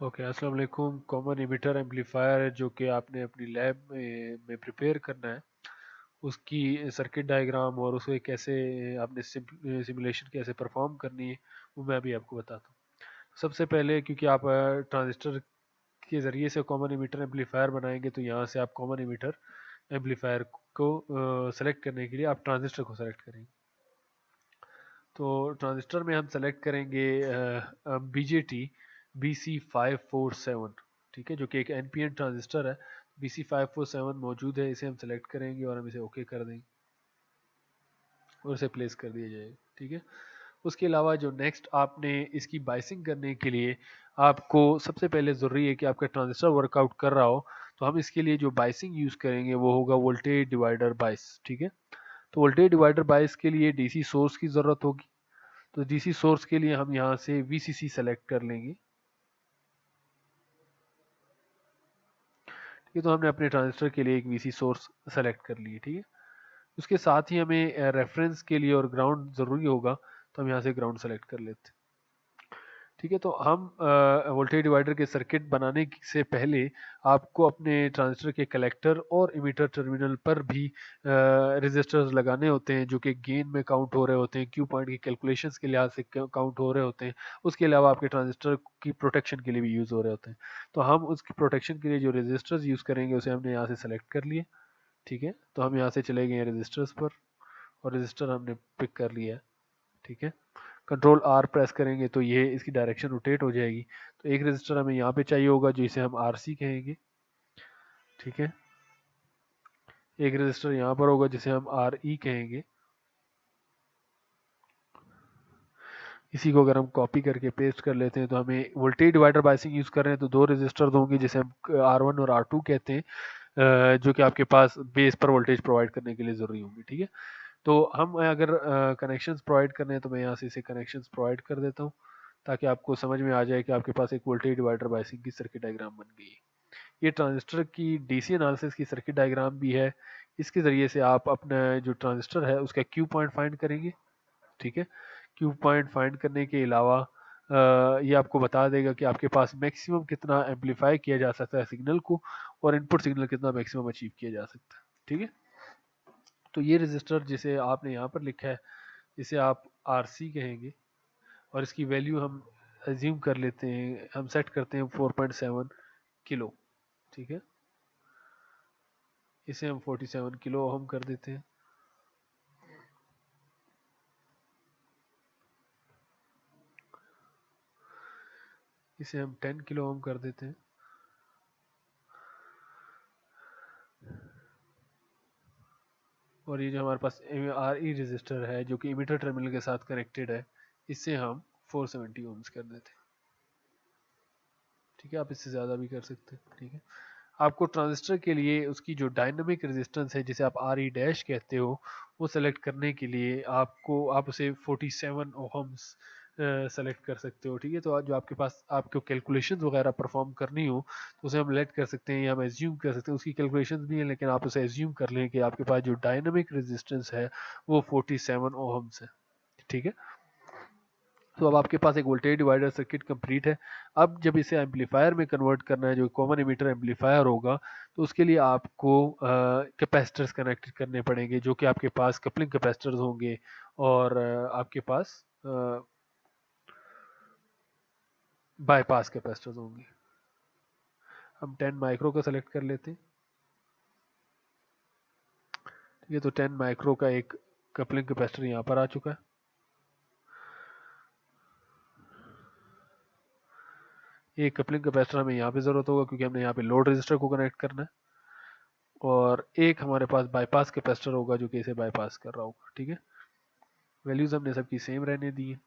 Okay, अस्सलाम वालेकुम। Common emitter amplifier है जो कि आपने अपनी लैब में प्रिपेयर करना है, उसकी सर्किट डायग्राम और उसे कैसे आपने सिमुलेशन कैसे परफॉर्म करनी है, वो मैं अभी आपको बताता हूँ। सबसे पहले क्योंकि आप ट्रांजिस्टर के ज़रिए से कॉमन इमिटर एम्पलीफायर बनाएंगे, तो यहाँ से आप कॉमन इमिटर एम्पलीफायर को सेलेक्ट करने के लिए आप ट्रांजिस्टर को सेलेक्ट करेंगे। तो ट्रांजिस्टर में हम सेलेक्ट करेंगे BJT BC547, ठीक है, जो कि एक एनपीएन ट्रांजिस्टर है। BC547 मौजूद है, इसे हम सेलेक्ट करेंगे और हम इसे ओके कर देंगे और इसे प्लेस कर दिया जाएगा, ठीक है। उसके अलावा जो नेक्स्ट आपने इसकी बाइसिंग करने के लिए आपको सबसे पहले ज़रूरी है कि आपका ट्रांजिस्टर वर्कआउट कर रहा हो, तो हम इसके लिए जो बाइसिंग यूज़ करेंगे वो होगा वोल्टेज डिवाइडर बाइस, ठीक है। तो वोल्टेज डिवाइडर बाइस के लिए डीसी सोर्स की ज़रूरत होगी। तो डीसी सोर्स के लिए हम यहाँ से वीसीसी सेलेक्ट कर लेंगे, ठीक है। तो हमने अपने ट्रांजिस्टर के लिए एक वीसी सोर्स सेलेक्ट कर लिए, ठीक है। उसके साथ ही हमें रेफरेंस के लिए और ग्राउंड ज़रूरी होगा, तो हम यहाँ से ग्राउंड सेलेक्ट कर लेते हैं, ठीक है। तो हम वोल्टेज डिवाइडर के सर्किट बनाने से पहले आपको अपने ट्रांजिस्टर के कलेक्टर और इमीटर टर्मिनल पर भी रेजिस्टर्स लगाने होते हैं, जो कि गेन में काउंट हो रहे होते हैं, क्यू पॉइंट की कैलकुलेशंस के लिहाज से काउंट हो रहे होते हैं। उसके अलावा आपके ट्रांजिस्टर की प्रोटेक्शन के लिए भी यूज़ हो रहे होते हैं। तो हम उसकी प्रोटेक्शन के लिए जो रेजिस्टर्स यूज़ करेंगे उसे हमने यहाँ से सेलेक्ट कर लिए, ठीक है। तो हम यहाँ से चले गए रेजिस्टर्स पर और रजिस्टर हमने पिक कर लिया है, ठीक है। कंट्रोल आर प्रेस करेंगे तो ये इसकी डायरेक्शन रोटेट हो जाएगी। तो एक रजिस्टर हमें यहाँ पे चाहिए होगा, जिसे हम आर सी कहेंगे, ठीक है। एक रजिस्टर यहाँ पर होगा जिसे हम आर ई कहेंगे। इसी को अगर हम कॉपी करके पेस्ट कर लेते हैं तो हमें वोल्टेज डिवाइडर बाइसिंग यूज़ कर रहे हैं, तो दो रजिस्टर होंगे जिसे हम आर वन और आर टू कहते हैं, जो कि आपके पास बेस पर वोल्टेज प्रोवाइड करने के लिए ज़रूरी होंगे, ठीक है। तो हम अगर कनेक्शंस प्रोवाइड करने हैं तो मैं यहाँ से इसे कनेक्शंस प्रोवाइड कर देता हूँ, ताकि आपको समझ में आ जाए कि आपके पास एक वोल्टेज डिवाइडर बाइसिंग की सर्किट डायग्राम बन गई है। ये ट्रांजिस्टर की डीसी एनालिसिस की सर्किट डायग्राम भी है। इसके ज़रिए से आप अपना जो ट्रांजिस्टर है उसका क्यू पॉइंट फाइंड करेंगे, ठीक है। क्यू पॉइंट फाइंड करने के अलावा ये आपको बता देगा कि आपके पास मैक्सिमम कितना एम्पलीफाई किया जा सकता है सिग्नल को, और इनपुट सिग्नल कितना मैक्सिमम अचीव किया जा सकता है, ठीक है। तो ये रजिस्टर जिसे आपने यहाँ पर लिखा है, इसे आप आर सी कहेंगे, और इसकी वैल्यू हम एज्यूम कर लेते हैं, हम सेट करते हैं 4.7 किलो, ठीक है। इसे हम 47 किलो ओम कर देते हैं। इसे हम 10 किलो ओम कर देते हैं। और ये जो हमारे पास आर ई रजिस्टर है जो कि इमिटर टर्मिनल के साथ कनेक्टेड है, इससे हम 470 ओम्स कर देते हैं, ठीक है। आप इससे ज़्यादा भी कर सकते हैं, ठीक है। आपको ट्रांजिस्टर के लिए उसकी जो डायनामिक रेजिस्टेंस है, जिसे आप आर ई डैश कहते हो, वो सेलेक्ट करने के लिए आप उसे 47 ओहम्स सेलेक्ट कर सकते हो, ठीक है। तो जो आपके पास आपको कैलकुलेशन वगैरह परफॉर्म करनी हो, तो उसे हम लेट कर सकते हैं या हम एज्यूम कर सकते हैं। उसकी कैलकुलेशन भी है, लेकिन आप उसे एज्यूम कर लें कि आपके पास जो डायनामिक रेजिस्टेंस है वो 47 ओहम्स है, ठीक है। तो अब आपके पास एक वोल्टेज डिवाइडर सर्किट कंप्लीट है। अब जब इसे एम्पलीफायर में कन्वर्ट करना है, जो कॉमन इमीटर एम्पलीफायर होगा, तो उसके लिए आपको कैपेसिटर्स कनेक्ट करने पड़ेंगे, जो कि आपके पास कपलिंग कैपेसिटर्स होंगे, और आपके पास बाईपास कैपेसिटर्स होंगे। हम 10 माइक्रो का सेलेक्ट कर लेते हैं, ठीक है। तो 10 माइक्रो का एक कपलिंग कैपेसिटर यहाँ पर आ चुका है। ये कपलिंग कैपेसिटर हमें यहाँ पे ज़रूरत होगा, क्योंकि हमने यहाँ पे लोड रजिस्टर को कनेक्ट करना है। और एक हमारे पास बाईपास कैपेसिटर होगा जो कि इसे बाईपास कर रहा होगा, ठीक है। वैल्यूज हमने सबकी सेम रहने दी है।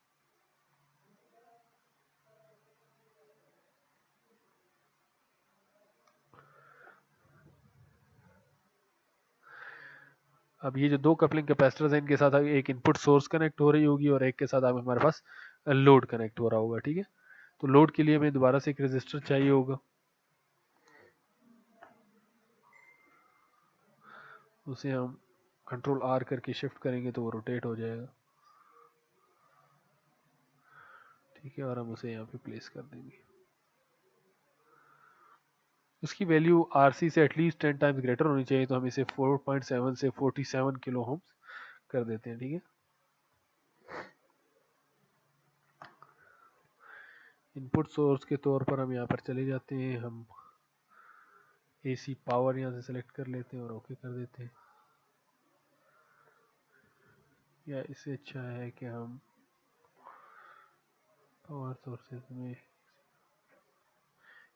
अब ये जो दो कपलिंग कैपेसिटर्स हैं, इनके साथ एक इनपुट सोर्स कनेक्ट हो रही होगी और एक के साथ अब हमारे पास लोड कनेक्ट हो रहा होगा, ठीक है। तो लोड के लिए हमें दोबारा से एक रेजिस्टर चाहिए होगा, उसे हम कंट्रोल आर करके शिफ्ट करेंगे तो वो रोटेट हो जाएगा, ठीक है। और हम उसे यहाँ पे प्लेस कर देंगे। उसकी वैल्यू आरसी से एटलीस्ट 10 टाइम्स ग्रेटर होनी चाहिए, तो हम इसे 4.7 से 47 किलो होम्स कर देते हैं। ठीक है, इनपुट सोर्स के तौर पर हम यहाँ पर चले जाते हैं, हम एसी पावर यहाँ से सेलेक्ट कर लेते हैं और ओके कर देते हैं। या इससे अच्छा है कि हम पावर सोर्सेज में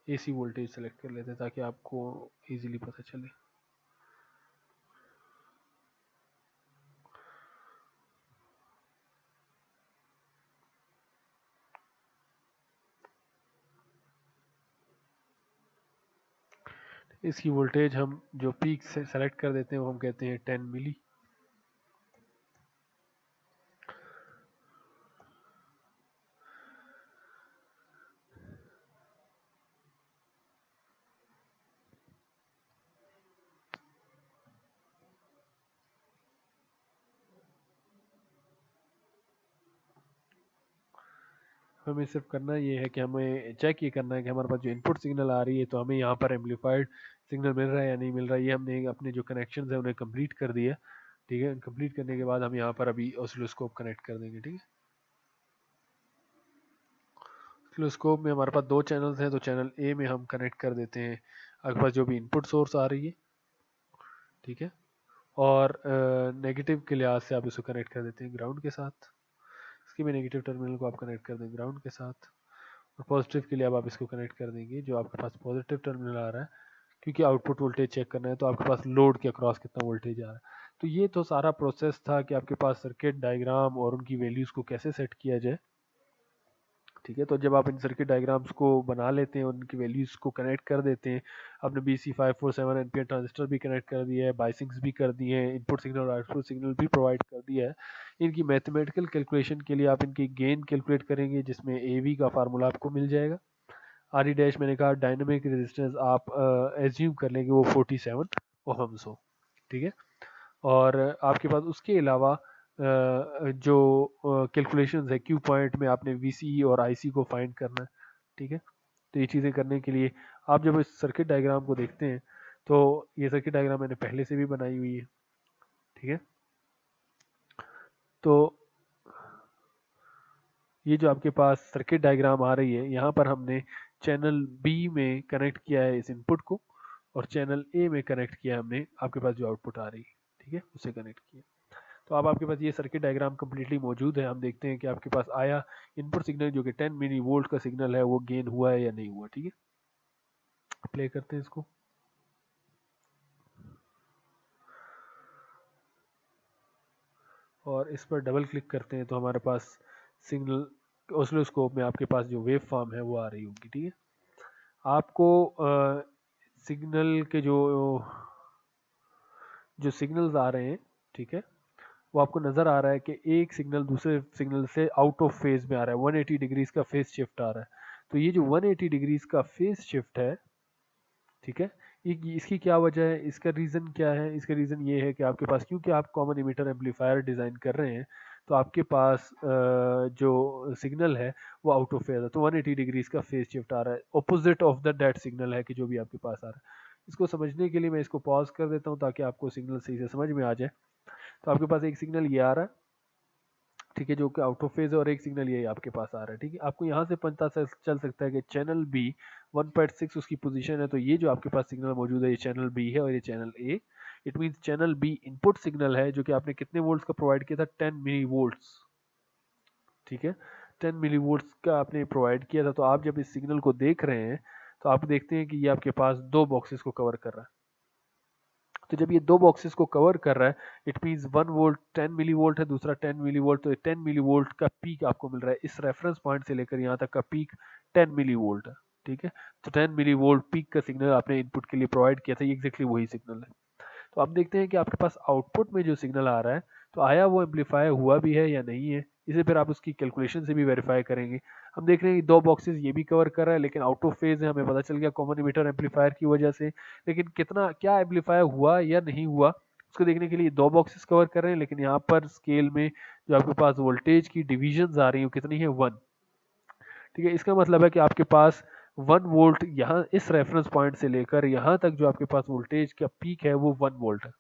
एसी वोल्टेज सेलेक्ट कर लेते हैं ताकि आपको इजीली पता चले। इसकी वोल्टेज हम जो पीक से सेलेक्ट कर देते हैं वो हम कहते हैं 10 मिली। हमें सिर्फ करना ये है कि हमें चेक ये करना है कि हमारे पास जो इनपुट सिग्नल आ रही है तो हमें यहाँ पर एम्पलीफाइड सिग्नल मिल रहा है या नहीं मिल रहा है। ये हमने अपने जो कनेक्शन है उन्हें कंप्लीट कर दिया। ठीक है, कंप्लीट करने के बाद हम यहाँ पर अभी ऑसिलोस्कोप कनेक्ट कर देंगे। ठीक है, ऑसिलोस्कोप में हमारे पास दो चैनल्स हैं, तो चैनल ए में हम कनेक्ट कर देते हैं आपके पास जो भी इनपुट सोर्स आ रही है। ठीक है, और नेगेटिव के लिहाज से आप इसको कनेक्ट कर देते हैं ग्राउंड के साथ। इसके भी नेगेटिव टर्मिनल को आप कनेक्ट कर दें ग्राउंड के साथ, और पॉजिटिव के लिए अब आप इसको कनेक्ट कर देंगे जो आपके पास पॉजिटिव टर्मिनल आ रहा है, क्योंकि आउटपुट वोल्टेज चेक करना है तो आपके पास लोड के अक्रॉस कितना वोल्टेज आ रहा है। तो ये तो सारा प्रोसेस था कि आपके पास सर्किट डायग्राम और उनकी वैल्यूज़ को कैसे सेट किया जाए। ठीक है, तो जब आप इन सर्किट डायग्राम्स को बना लेते हैं, उनकी वैल्यूज़ को कनेक्ट कर देते हैं, आपने BC547 एनपीएन ट्रांजिस्टर भी कनेक्ट कर दिया है, बाइसिंग्स भी कर दिए हैं, इनपुट सिग्नल और आउटपुट सिग्नल भी प्रोवाइड कर दिया है। इनकी मैथमेटिकल कैलकुलेशन के लिए आप इनकी गेन कैलकुलेट करेंगे, जिसमें AV का फार्मूला आपको मिल जाएगा। RE डैश मैंने कहा डायनामिक रेजिस्टेंस आप एज्यूम कर लेंगे वो 47 ओहम्स हो। ठीक है, और आपके पास उसके अलावा जो कैलकुलेशंस है क्यू पॉइंट में आपने VCE और IC को फाइंड करना है। ठीक है, तो ये चीज़ें करने के लिए आप जब इस सर्किट डायग्राम को देखते हैं, तो ये सर्किट डायग्राम मैंने पहले से भी बनाई हुई है। ठीक है, तो ये जो आपके पास सर्किट डायग्राम आ रही है, यहाँ पर हमने चैनल बी में कनेक्ट किया है इस इनपुट को, और चैनल ए में कनेक्ट किया हमने आपके पास जो आउटपुट आ रही है। ठीक है, उसे कनेक्ट किया। तो अब आपके पास ये सर्किट डायग्राम कम्प्लीटली मौजूद है। हम देखते हैं कि आपके पास आया इनपुट सिग्नल जो कि 10 मिली वोल्ट का सिग्नल है, वो गेन हुआ है या नहीं हुआ। ठीक है, प्ले करते हैं इसको। और इस पर डबल क्लिक करते हैं तो हमारे पास सिग्नल ऑसिलोस्कोप में आपके पास जो वेव फॉर्म है वो आ रही होगी। ठीक है, आपको सिग्नल के जो सिग्नल्स आ रहे हैं, ठीक है, वो आपको नज़र आ रहा है कि एक सिग्नल दूसरे सिग्नल से आउट ऑफ फेज में आ रहा है, 180 डिग्रीज का फेज शिफ्ट आ रहा है। तो ये जो 180 डिग्रीज का फेज शिफ्ट है, ठीक है, इसकी क्या वजह है, इसका रीज़न क्या है? इसका रीज़न ये है कि आपके पास, क्योंकि आप कॉमन इमीटर एम्पलीफायर डिज़ाइन कर रहे हैं, तो आपके पास जो सिग्नल है वो आउट ऑफ फेज है, तो 180 डिग्रीज का फेज शिफ्ट आ रहा है, opposite of the data signal है कि जो भी आपके पास आ रहा है। इसको समझने के लिए मैं इसको पॉज कर देता हूँ ताकि आपको सिग्नल सही से समझ में आ जाए। तो आपके पास एक सिग्नल ये आ रहा है, ठीक है, जो कि आउट ऑफ फेज है, और एक सिग्नल ये आपके पास आ रहा है। ठीक है, आपको यहाँ से पता चल सकता है कि चैनल बी 1.6 उसकी पोजीशन है, तो ये जो आपके पास सिग्नल मौजूद है ये चैनल बी है और ये channel A. It means channel B input signal है जो कि आपने कितने वोल्ट्स का प्रोवाइड किया था, 10 मिली वोल्ट्स। ठीक है, 10 मिली वोल्ट्स का आपने प्रोवाइड किया था। तो आप जब इस सिग्नल को देख रहे हैं तो आप देखते हैं कि ये आपके पास दो बॉक्सेस को कवर कर रहा है। तो जब ये दो बॉक्सेस को कवर कर रहा है, it means 1 volt 10 millivolt है, दूसरा 10 मिली वोल्ट, तो 10 मिली वोल्ट का पीक आपको मिल रहा है। इस रेफरेंस पॉइंट से लेकर यहाँ तक का पीक 10 मिली वोल्ट है। ठीक है, तो 10 मिली वोल्ट पीक का सिग्नल आपने इनपुट के लिए प्रोवाइड किया था, ये एग्जैक्टली वही सिग्नल है। तो आप देखते हैं कि आपके पास आउटपुट में जो सिग्नल आ रहा है, तो आया वो एम्पलीफाई हुआ भी है या नहीं है, इसे फिर आप उसकी कैलकुलेशन से भी वेरीफाई करेंगे। हम देख रहे हैं कि दो बॉक्सेस ये भी कवर कर रहा है, लेकिन आउट ऑफ फेज है, हमें पता चल गया कॉमन इमीटर एम्पलीफायर की वजह से। लेकिन कितना क्या एम्पलीफाई हुआ या नहीं हुआ उसको देखने के लिए दो बॉक्सेस कवर कर रहे हैं, लेकिन यहाँ पर स्केल में जो आपके पास वोल्टेज की डिविजन आ रही है कितनी है, 1। ठीक है, इसका मतलब है कि आपके पास 1 वोल्ट यहाँ इस रेफरेंस पॉइंट से लेकर यहाँ तक जो आपके पास वोल्टेज का पीक है वो 1 वोल्ट है।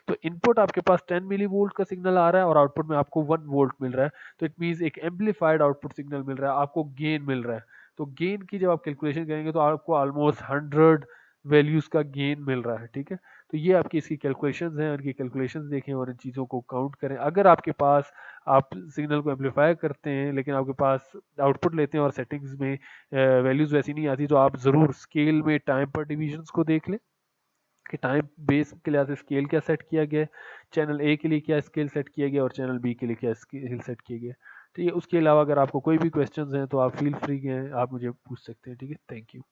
तो इनपुट आपके पास 10 मिली वोल्ट का सिग्नल आ रहा है और आउटपुट में आपको 1 वोल्ट मिल रहा है। तो इट मीन्स एक एम्पलीफाइड आउटपुट सिग्नल मिल रहा है, आपको गेन मिल रहा है। तो गेन की जब आप कैलकुलेशन करेंगे तो आपको ऑलमोस्ट 100 वैल्यूज का गेन मिल रहा है, ठीक है। तो ये आपकी इसकी कैलकुलेशंस हैं, उनकी कैलकुलेशंस देखें और इन चीज़ों को काउंट करें। अगर आपके पास आप सिग्नल को एम्पलीफाई करते हैं लेकिन आपके पास आउटपुट लेते हैं और सेटिंग्स में वैल्यूज वैसी नहीं आती, तो आप ज़रूर स्केल में टाइम पर डिविजन्स को देख लें कि टाइम बेस के लिहाज से स्केल क्या सेट किया गया है, चैनल ए के लिए क्या स्केल सेट किया गया और चैनल बी के लिए क्या स्केल सेट किया गया। ठीक है, उसके अलावा अगर आपको कोई भी क्वेश्चंस हैं तो आप फील फ्री हैं, आप मुझे पूछ सकते हैं। ठीक है, थैंक यू।